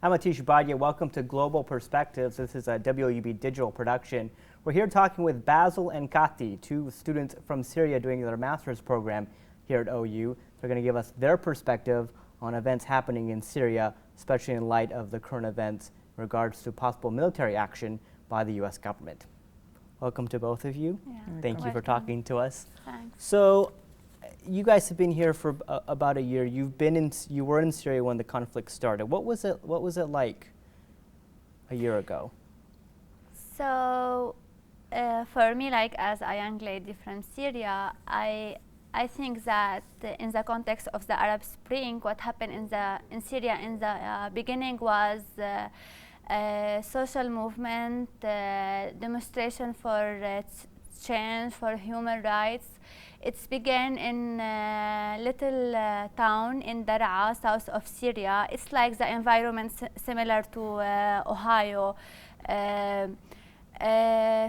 I'm Atish Badia. Welcome to Global Perspectives. This is a WUB digital production. We're here talking with Basil and Kati, two students from Syria doing their master's program here at OU. They're going to give us their perspective on events happening in Syria, especially in light of the current events in regards to possible military action by the U.S. government. Welcome to both of you. Yeah. Thank you for talking to us. Thanks. So, you guys have been here for about a year. You were in Syria when the conflict started. What was it like a year ago? So, for me, like as a young lady from Syria, I think that in the context of the Arab Spring, what happened in Syria in the beginning was social movement, demonstration for change, for human rights. It began in a little town in Daraa, south of Syria. It's like the environment similar to Ohio.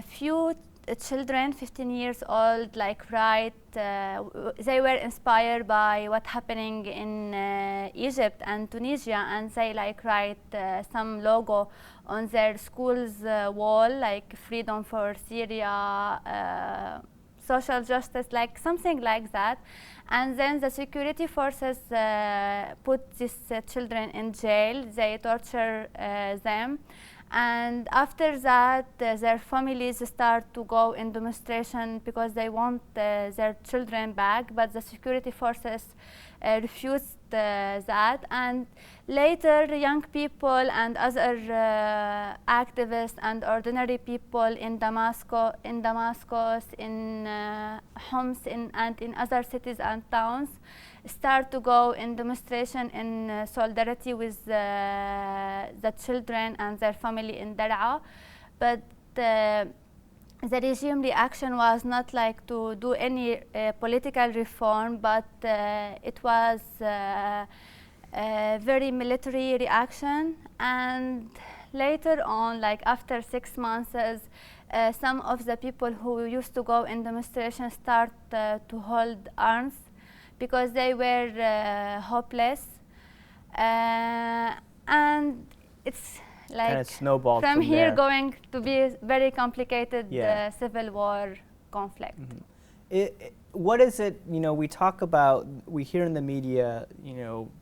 Few children, 15 years old, like they were inspired by what happening in Egypt and Tunisia, and they write some logo on their school's wall, like freedom for Syria, social justice, like something like that. And then the security forces put these children in jail. They torture them. And after that, their families start to go in demonstration because they want their children back, but the security forces refused that. And later, young people and other activists and ordinary people in Damascus, in Homs, and in other cities and towns start to go in demonstration in solidarity with the children and their family in Daraa. But the regime reaction was not like to do any political reform, but it was a very military reaction. And later on, like after 6 months, some of the people who used to go in demonstration start to hold arms because they were hopeless. And it's like kind of snowballed from here there. going to be a very complicated civil war conflict. Mm-hmm. What is it, we hear in the media,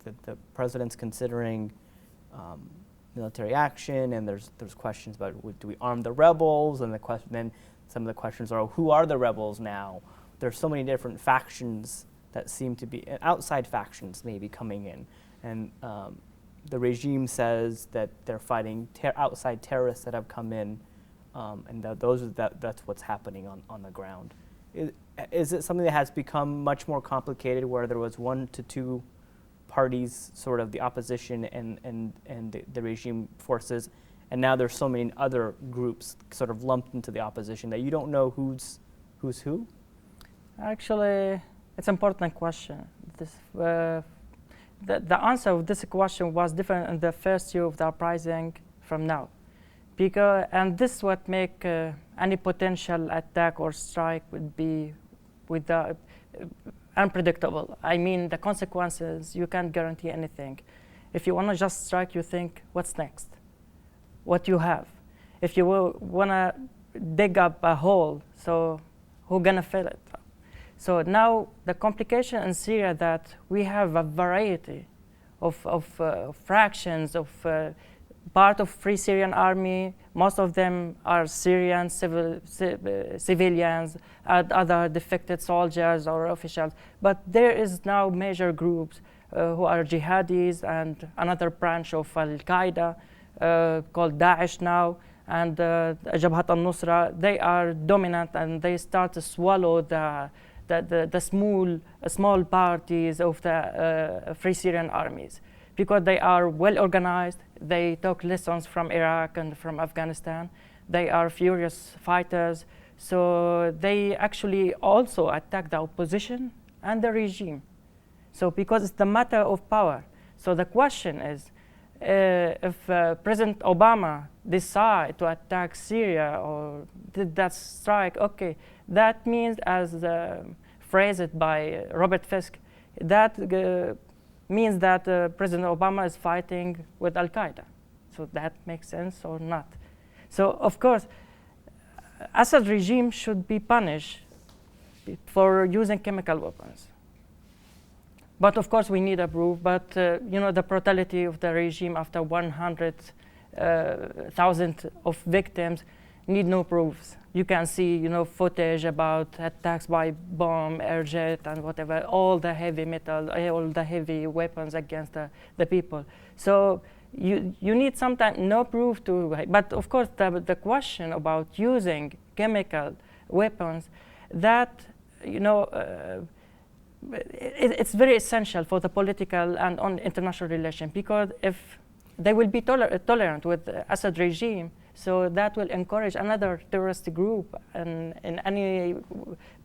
that the president's considering military action, and there's questions about do we arm the rebels, and then some of the questions are, who are the rebels now? There's so many different factions that seem to be, outside factions maybe coming in, and the regime says that they're fighting outside terrorists that have come in, and that's what's happening on the ground. Is it something that has become much more complicated, where there was 1 to 2 parties, sort of the opposition and the regime forces, and now there's so many other groups sort of lumped into the opposition that you don't know who's who? Actually, it's an important question. The answer of this question was different in the first year of the uprising from now. And this is what make any potential attack or strike would be unpredictable. I mean, the consequences, you can't guarantee anything. If you want to just strike, you think, what's next? What you have? If you want to dig up a hole, so who's going to fill it? So now the complication in Syria that we have a variety of fractions of part of Free Syrian Army. Most of them are Syrian civilians, and other defected soldiers or officials. But there is now major groups who are jihadis, and another branch of Al-Qaeda called Daesh now, and Jabhat al-Nusra. They are dominant, and they start to swallow the small parties of the Free Syrian armies, because they are well organized. They took lessons from Iraq and from Afghanistan. They are furious fighters, so they actually also attack the opposition and the regime. So because it's the matter of power. So the question is, if President Obama decide to attack Syria or did that strike, okay, that means, as phrased by Robert Fisk, that means that President Obama is fighting with Al-Qaeda. So that makes sense or not? So of course, Assad regime should be punished for using chemical weapons. But of course, we need a proof. But the brutality of the regime after 100,000 of victims need no proofs. You can see, footage about attacks by bomb, air jet, and whatever, all the heavy metal, all the heavy weapons against the people. So you need sometimes no proof to, but of course the question about using chemical weapons, that, it's very essential for the political and on international relations, because if they will be tolerant with the Assad regime, so that will encourage another terrorist group in any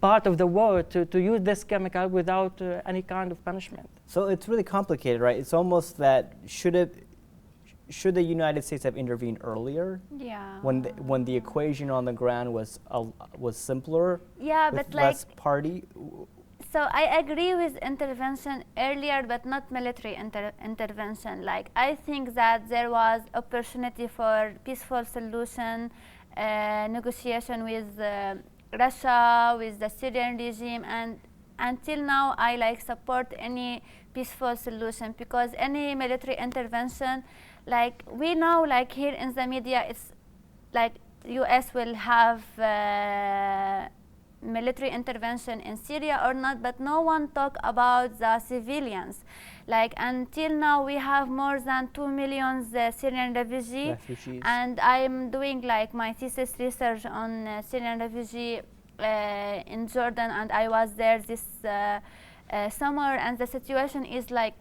part of the world to use this chemical without any kind of punishment. So it's really complicated, right? It's almost that should the United States have intervened earlier? Yeah. When the equation on the ground was simpler. Yeah, with but less party. So I agree with intervention earlier, but not military intervention. Like, I think that there was opportunity for peaceful solution, negotiation with Russia, with the Syrian regime, and until now I support any peaceful solution, because any military intervention, like we know, like here in the media, it's like US will have military intervention in Syria or not, but no one talk about the civilians. Like, until now we have more than 2 million Syrian refugees, and I'm doing like my thesis research on Syrian refugee in Jordan, and I was there this summer, and the situation is like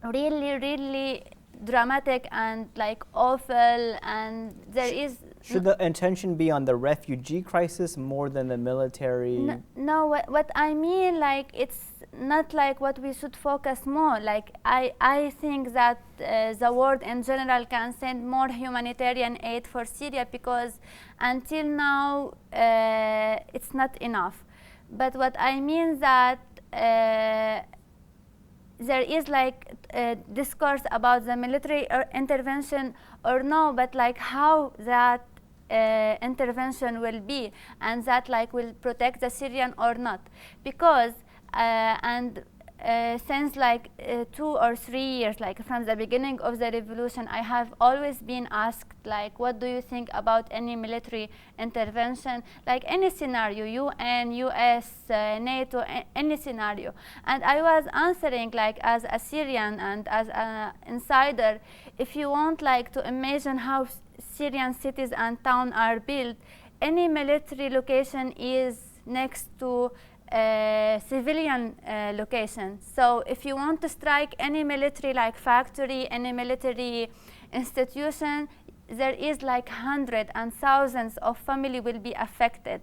really dramatic and like awful, and there is. Should the intention be on the refugee crisis more than the military? No, what I mean, like, it's not like what we should focus more. Like, I think that the world in general can send more humanitarian aid for Syria, because until now it's not enough. But what I mean that there is like discourse about the military intervention or no, but like how that intervention will be, and that like will protect the Syrian or not, because since like 2 or 3 years, like from the beginning of the revolution, I have always been asked like, what do you think about any military intervention, like any scenario, UN, US, NATO, any scenario, and I was answering like as a Syrian and as an insider, if you want like to imagine how Syrian cities and towns are built, any military location is next to civilian location. So if you want to strike any military like factory, any military institution, there is like hundreds and thousands of family will be affected.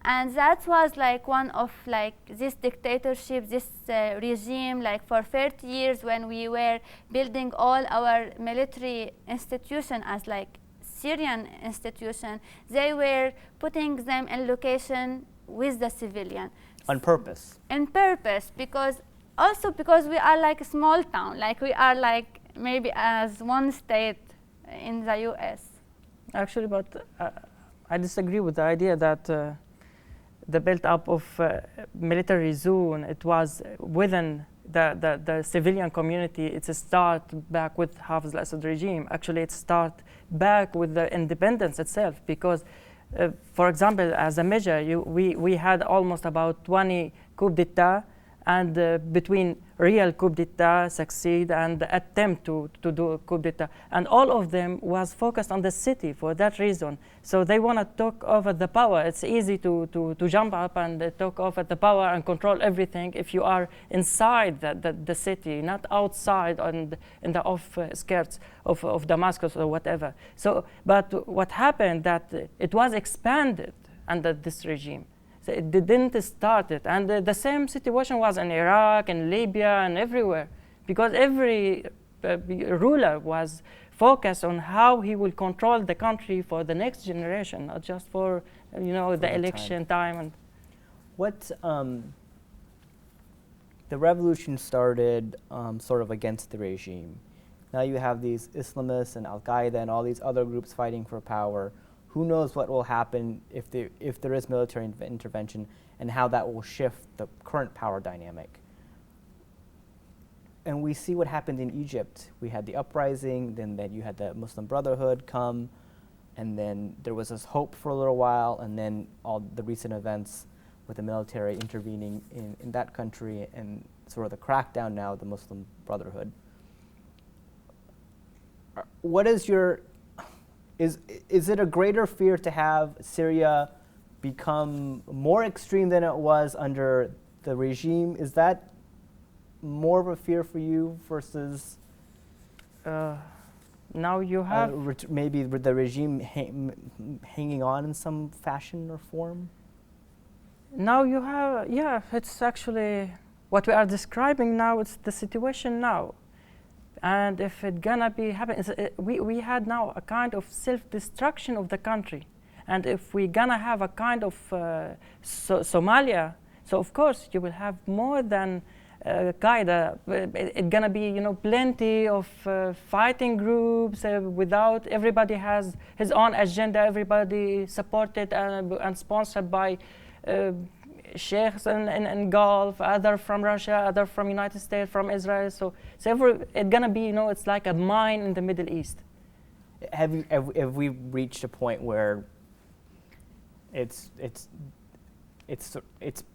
And that was like one of like this dictatorship, this regime, like for 30 years when we were building all our military institution as like Syrian institution, they were putting them in location with the civilian. On purpose? On purpose, because we are like a small town, like we are like maybe as one state in the US. Actually, but I disagree with the idea that the build-up of military zone, it was within the civilian community. It's a start back with Hafez al-Assad regime. Actually, it start back with the independence itself, because for example, as a measure, we had almost about 20 coup d'etat, and between real coup d'etat succeed and attempt to do a coup d'etat, and all of them was focused on the city for that reason. So they want to take over the power. It's easy to jump up and take over the power and control everything if you are inside the city, not outside and in the skirts of Damascus or whatever. So, but what happened that it was expanded under this regime. So it didn't start it, and the same situation was in Iraq and Libya and everywhere, because every ruler was focused on how he will control the country for the next generation, not just for the election time. And what the revolution started sort of against the regime. Now you have these Islamists and Al-Qaeda and all these other groups fighting for power. Who knows what will happen if there is military intervention and how that will shift the current power dynamic. And we see what happened in Egypt. We had the uprising, then you had the Muslim Brotherhood come, and then there was this hope for a little while, and then all the recent events with the military intervening in that country and sort of the crackdown now of the Muslim Brotherhood. What is your, is it a greater fear to have Syria become more extreme than it was under the regime? Is that more of a fear for you versus now you have maybe the regime hanging on in some fashion or form? Now you have, yeah, it's actually what we are describing now. It's the situation now, and if it's gonna be happen, we had now a kind of self-destruction of the country, and if we're gonna have a kind of Somalia, so of course you will have more than Qaeda. It's gonna be, plenty of fighting groups without everybody has his own agenda. Everybody supported and sponsored by sheikhs in Gulf, other from Russia, other from United States, from Israel. So it's gonna be, it's like a mine in the Middle East. Have we reached a point where it's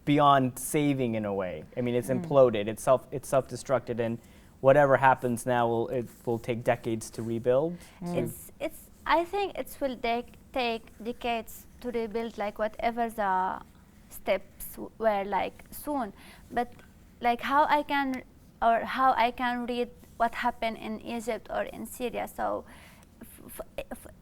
beyond saving in a way? I mean, it's imploded. It's self-destructed, and whatever happens now it will take decades to rebuild. I think it will take decades to rebuild, like whatever the steps were like soon. But like how I can read what happened in Egypt or in Syria. So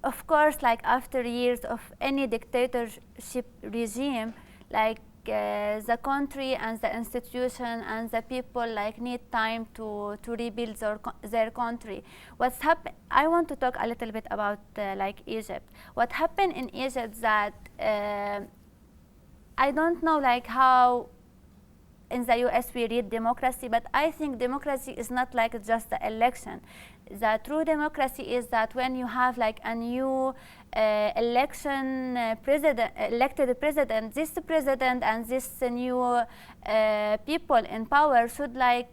of course, like after years of any dictatorship regime, like the country and the institution and the people like need time to rebuild their country. What's happened? I want to talk a little bit about like Egypt. What happened in Egypt that I don't know like how in the US we read democracy, but I think democracy is not like just the election. The true democracy is that when you have like a new elected president, this president and this new people in power should like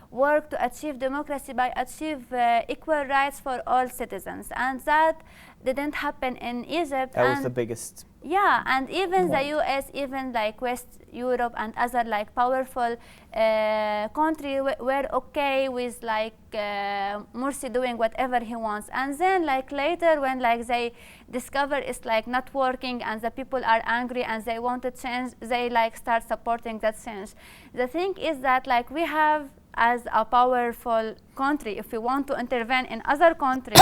work to achieve democracy by achieve equal rights for all citizens, and that didn't happen in Egypt. That was the biggest. Yeah, and even the US, even like West Europe and other like powerful country were okay with like Morsi doing whatever he wants. And then like later when like they discover it's like not working and the people are angry and they want to change, they like start supporting that change. The thing is that like we have as a powerful country, if we want to intervene in other countries,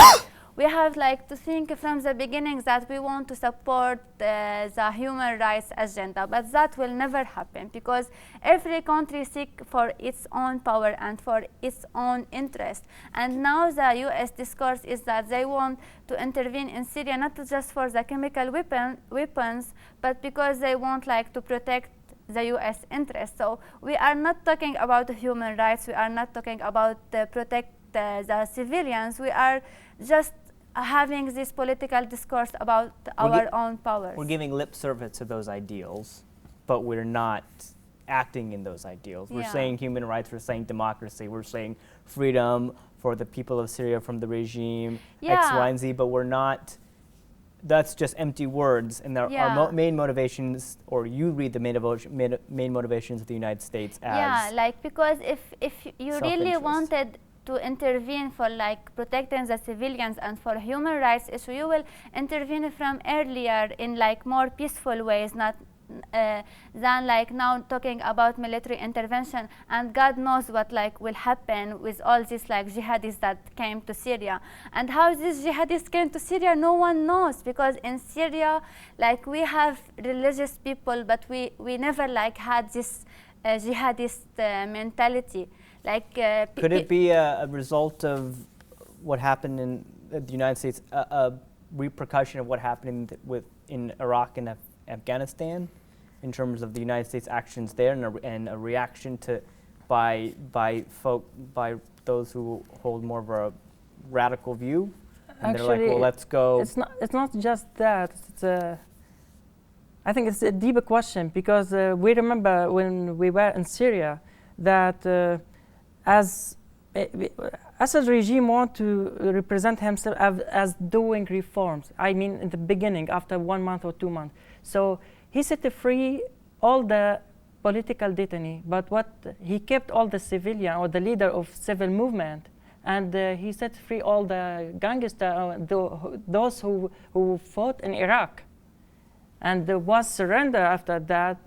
we have like to think from the beginning that we want to support the human rights agenda, but that will never happen because every country seeks for its own power and for its own interest. And now the US discourse is that they want to intervene in Syria not just for the chemical weapons, but because they want like to protect the US interest. So we are not talking about human rights, we are not talking about protect the civilians, we are just having this political discourse about our own powers. We're giving lip service to those ideals, but we're not acting in those ideals. We're saying human rights, we're saying democracy, we're saying freedom for the people of Syria from the regime, X, Y, and Z, but we're not, that's just empty words. And our main motivations, or you read the main motivations of the United States as like because if you really wanted to intervene for like protecting the civilians and for human rights issue, you will intervene from earlier in like more peaceful ways, not than like now talking about military intervention. And God knows what like will happen with all these like jihadists that came to Syria. And how these jihadists came to Syria, no one knows, because in Syria like we have religious people, but we never like had this jihadist mentality. Like, could it be a result of what happened in the United States, a repercussion of what happened in Iraq and Afghanistan, in terms of the United States' actions there, and a reaction to by those who hold more of a radical view, and they're like, well, let's go. It's not just that. I think it's a deeper question, because we remember when we were in Syria that Assad's regime want to represent himself as doing reforms. I mean, in the beginning, after 1 month or 2 months. So he set free all the political detainees, but he kept all the civilian or the leader of civil movement, and he set free all the gangsters, those who fought in Iraq. And there was surrender after that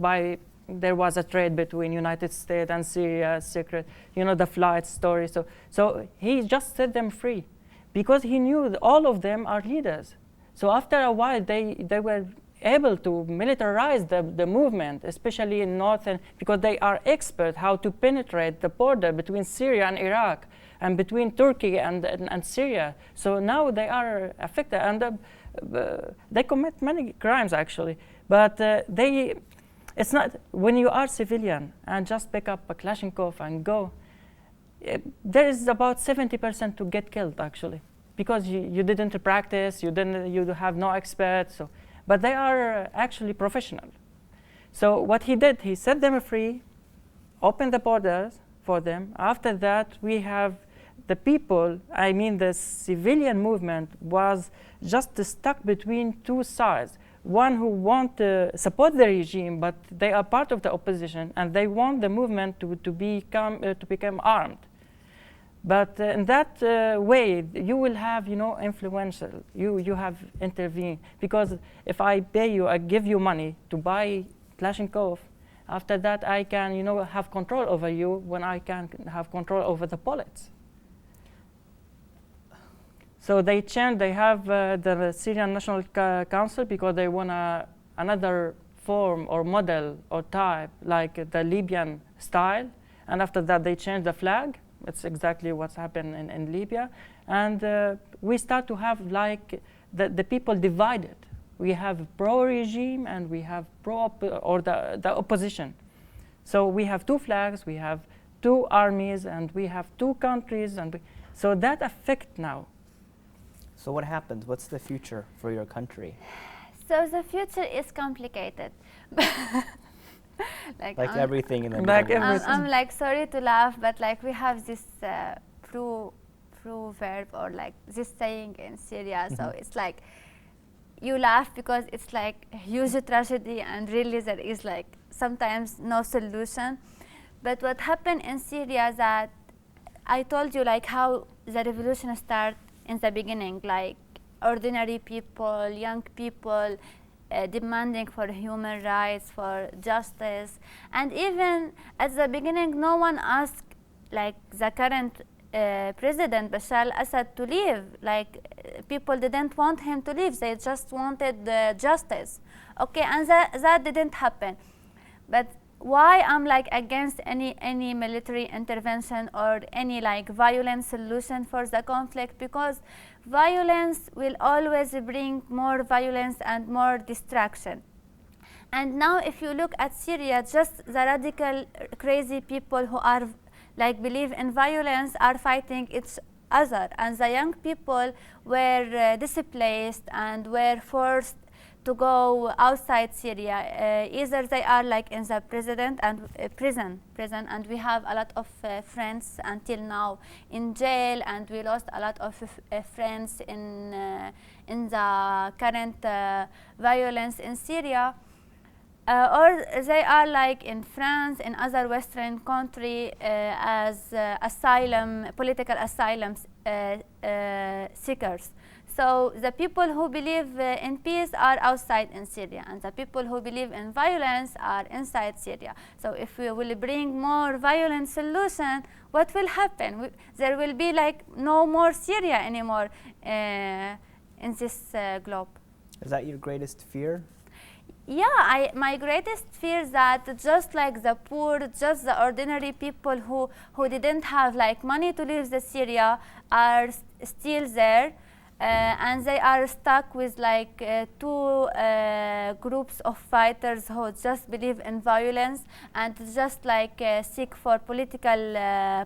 there was a trade between United States and Syria, secret, the flight story. So he just set them free because he knew that all of them are leaders. So after a while, they were able to militarize the movement, especially in northern, because they are expert how to penetrate the border between Syria and Iraq and between Turkey and Syria. So now they are affected, and they commit many crimes actually. But it's not, when you are civilian and just pick up a Kalashnikov and go, there is about 70% to get killed actually, because you didn't practice, you have no experts. But they are actually professional. So what he did, he set them free, opened the borders for them. After that, we have the people, I mean the civilian movement was just stuck between two sides. One who want to support the regime, but they are part of the opposition, and they want the movement to become armed. But in that way, you will have, influential. You have intervened, because if I pay you, I give you money to buy Kalashnikov. After that, I can, have control over you when I can have control over the bullets. So they changed. They have the Syrian National Council because they want another form or model or type like the Libyan style. And after that, they changed the flag. It's exactly what's happened in Libya. And we start to have like the people divided. We have pro-regime and we have the opposition. So we have two flags, we have two armies, and we have two countries. So that affects now. So what happens? What's the future for your country? So the future is complicated. like everything in the I'm like sorry to laugh, but like we have this proverb or like this saying in Syria. So it's like you laugh because it's like a huge tragedy, and really there is like sometimes no solution. But what happened in Syria that I told you like how the revolution started in the beginning, like ordinary people, young people, demanding for human rights, for justice. And even at the beginning, no one asked like the current President Bashar al-Assad to leave. Like people didn't want him to leave, they just wanted justice. Okay, and that didn't happen. But why I'm like against any military intervention or any like violent solution for the conflict? Because violence will always bring more violence and more destruction. And now if you look at Syria, just the radical crazy people who are like believe in violence are fighting each other, and the young people were displaced and were forced to go outside Syria. Either they are like in the prison, and we have a lot of friends until now in jail, and we lost a lot of friends in the current violence in Syria. Or they are like in France, in other Western country as political asylum seekers. So the people who believe in peace are outside in Syria, and the people who believe in violence are inside Syria. So if we will bring more violent solution, what will happen? There will be like no more Syria anymore in this globe. Is that your greatest fear? Yeah, my greatest fear is that just like the poor, just the ordinary people who didn't have like money to leave the Syria are still there. and they are stuck with like two groups of fighters who just believe in violence and just like seek for political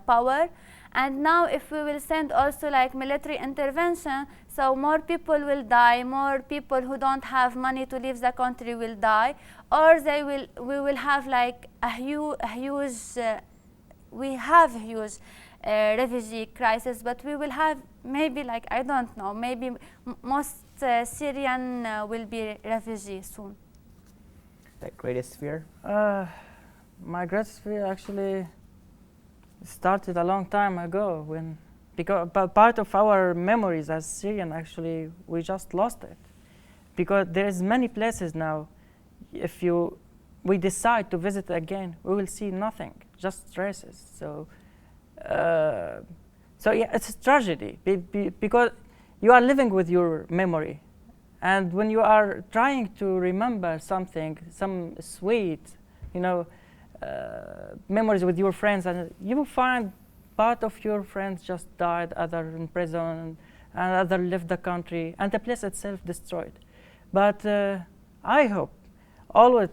power. And now if we will send also like military intervention, so more people will die, more people who don't have money to leave the country will die, or we will have like a huge we have huge refugee crisis, but we will have maybe like, I don't know, maybe most Syrian will be refugees soon. That greatest fear? My greatest fear actually started a long time ago, when because part of our memories as Syrian, actually we just lost it, because there is many places now, if we decide to visit again, we will see nothing, just traces. So yeah, it's a tragedy because you are living with your memory, and when you are trying to remember something, some sweet, memories with your friends, and you will find part of your friends just died, other in prison, and other left the country, and the place itself destroyed. But I hope always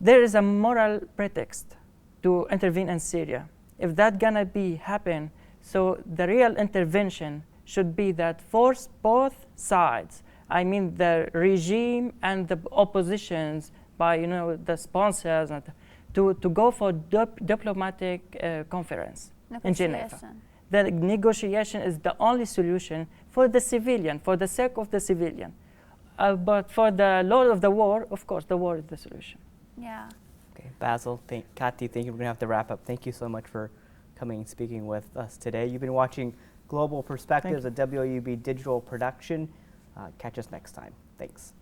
there is a moral pretext to intervene in Syria. If that gonna be happen, so the real intervention should be that force both sides, I mean the regime and the oppositions, by the sponsors, and to go for diplomatic conference in Geneva. The negotiation is the only solution for the civilian, for the sake of the civilian. But for the Lord of the war, of course, the war is the solution. Yeah. Okay, Basil, Kati, thank you. We're going to have to wrap up. Thank you so much for coming and speaking with us today. You've been watching Global Perspectives, a WUB digital production. Catch us next time. Thanks.